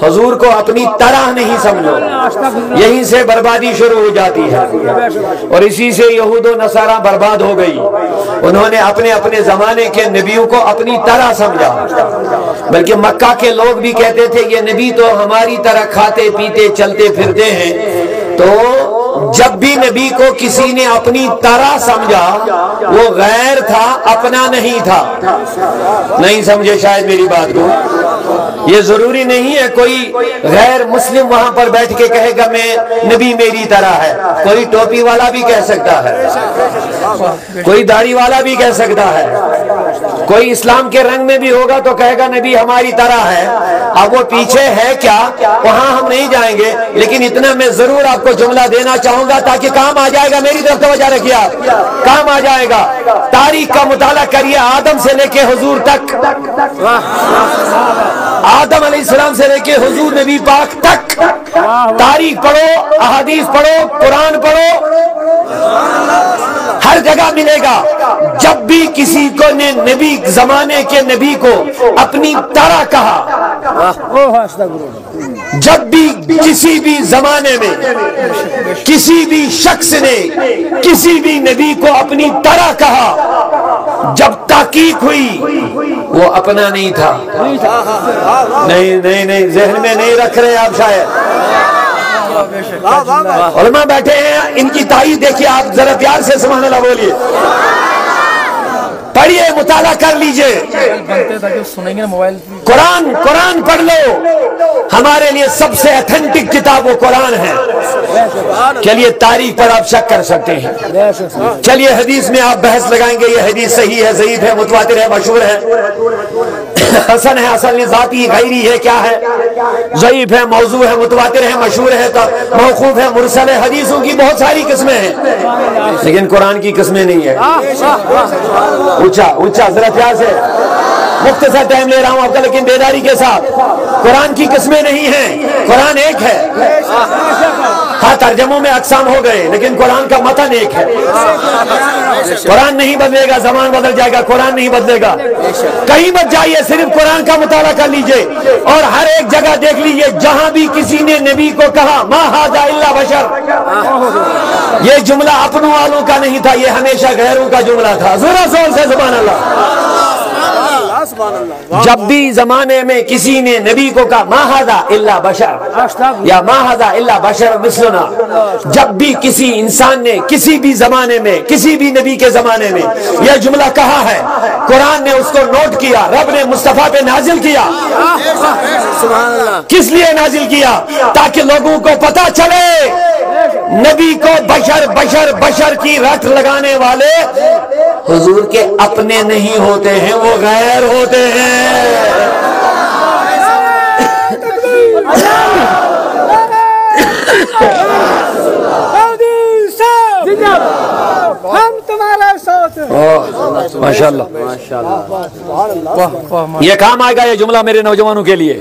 حضور کو اپنی طرح نہیں سمجھو، یہیں سے بربادی شروع ہو جاتی ہے، اور اسی سے یہود و نصارہ برباد ہو گئی۔ انہوں نے اپنے اپنے زمانے کے نبیوں کو اپنی طرح سمجھا، بلکہ مکہ کے لوگ بھی کہتے تھے یہ نبی تو ہماری طرح کھاتے پیتے چلتے پھرتے ہیں۔ تو جب بھی نبی کو کسی نے اپنی طرح سمجھا وہ غیر تھا، اپنا نہیں تھا۔ نہیں سمجھے شاید میری بات کو؟ یہ ضروری نہیں ہے کوئی غیر مسلم وہاں پر بیٹھ کے کہے گا میں نبی میری طرح ہے۔ کوئی ٹوپی والا بھی کہہ سکتا ہے، کوئی داڑھی والا بھی کہہ سکتا ہے، کوئی اسلام کے رنگ میں بھی ہوگا تو کہے گا نبی ہماری طرح ہے۔ اب وہ پیچھے ہے کیا وہاں ہم نہیں جائیں گے، لیکن اتنا میں ضرور آپ کو جملہ دینا چاہوں گا تاکہ کام آ جائے گا۔ میری طرف توجہ رکھیے، آپ کام آ جائے گا۔ تاریخ کا مطالعہ کریے، آدم سے لے کے حضور تک، آدم علیہ السلام سے لے کے حضور نبی پاک تک تاریخ پڑھو، احادیث پڑھو، قرآن پڑھو، ہر جگہ ملے گا۔ جب بھی کسی کو نے نبی زمانے کے نبی کو اپنی طرح کہا، جب بھی کسی بھی زمانے میں کسی بھی شخص نے کسی بھی نبی کو اپنی طرح کہا، جب تحقیق ہوئی وہ اپنا نہیں تھا۔ نہیں ذہن میں نہیں رکھ رہے آپ شاید۔ علماء بیٹھے ہیں، ان کی تائید دیکھیے، آپ ذرا پیار سے سبحان اللہ بولیے، پڑھیے، مطالعہ کر لیجئے۔ قرآن پڑھ لو، ہمارے لیے سب سے اتھینٹک کتاب وہ قرآن ہے۔ چلیے تاریخ پر آپ شک کر سکتے ہیں، چلیے حدیث میں آپ بحث لگائیں گے یہ حدیث صحیح ہے، ضعیف ہے، متواتر ہے، مشہور ہے، حسن ہے، حسن ذاتی، غیری ہے، کیا ہے، ضعیف ہے، موضوع ہے، متواتر ہے، مشہور ہے، موقوف ہے، مرسل ہے۔ حدیثوں کی بہت ساری قسمیں ہیں، لیکن قرآن کی قسمیں نہیں ہے۔ اونچا ذرا پیار سے، مختصر ٹائم لے رہا ہوں آپ کا لیکن بیداری کے ساتھ۔ قرآن کی قسمیں نہیں ہیں، قرآن ایک ہے۔ ہاں ترجموں میں اقسام ہو گئے لیکن قرآن کا متن ایک ہے۔ قرآن نہیں بدلے گا، زمان بدل جائے گا، قرآن نہیں بدلے گا۔ کہیں مت جائیے، صرف قرآن کا مطالعہ کر لیجئے اور ہر ایک جگہ دیکھ لیجئے جہاں بھی کسی نے نبی کو کہا ما ھذا الا بشر، یہ جملہ اپنوں والوں کا نہیں تھا، یہ ہمیشہ غیروں کا جملہ تھا۔ ذرا زور سے سبحان اللہ۔ جب بھی زمانے میں کسی نے نبی کو کہا ما ھذا الا بشر یا ما ھذا الا بشر مثلنا، جب بھی کسی انسان نے کسی بھی زمانے میں کسی بھی نبی کے زمانے میں یہ جملہ کہا ہے، قرآن نے اس کو نوٹ کیا، رب نے مصطفیٰ پہ نازل کیا۔ کس لیے نازل کیا؟ تاکہ لوگوں کو پتہ چلے نبی کو بشر کی رٹ لگانے والے حضور کے اپنے نہیں ہوتے ہیں، وہ غیر ہوتے ہیں۔ ہم تمہارے ساتھ ہیں۔ ماشاءاللہ، یہ کام آئے گا یہ جملہ میرے نوجوانوں کے لیے،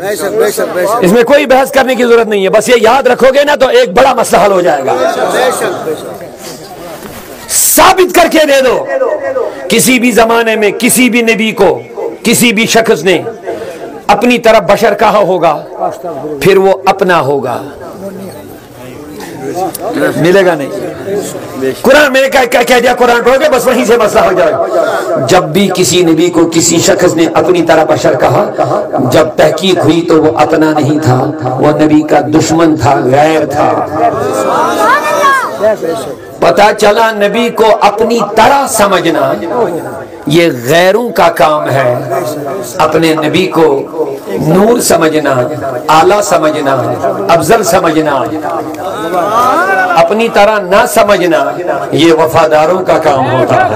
اس میں کوئی بحث کرنے کی ضرورت نہیں ہے، بس یہ یاد رکھو گے نا تو ایک بڑا مسئلہ حل ہو جائے گا۔ ثابت کر کے دے دو کسی بھی زمانے میں کسی بھی نبی کو کسی بھی شخص نے اپنی طرف بشر کہا ہوگا پھر وہ اپنا ہوگا، ملے گا نہیں۔ قرآن میں کہہ دیا، قرآن پڑھو گے بس وہیں سے مسئلہ ہو جائے گا۔ جب بھی کسی نبی کو کسی شخص نے اپنی طرح بشر کہا، جب تحقیق ہوئی تو وہ اپنا نہیں تھا، وہ نبی کا دشمن تھا، غیر تھا۔ پتہ چلا نبی کو اپنی طرح سمجھنا یہ غیروں کا کام ہے، اپنے نبی کو نور سمجھنا، اعلیٰ سمجھنا، افضل سمجھنا، اپنی طرح نہ سمجھنا یہ وفاداروں کا کام ہوتا ہے۔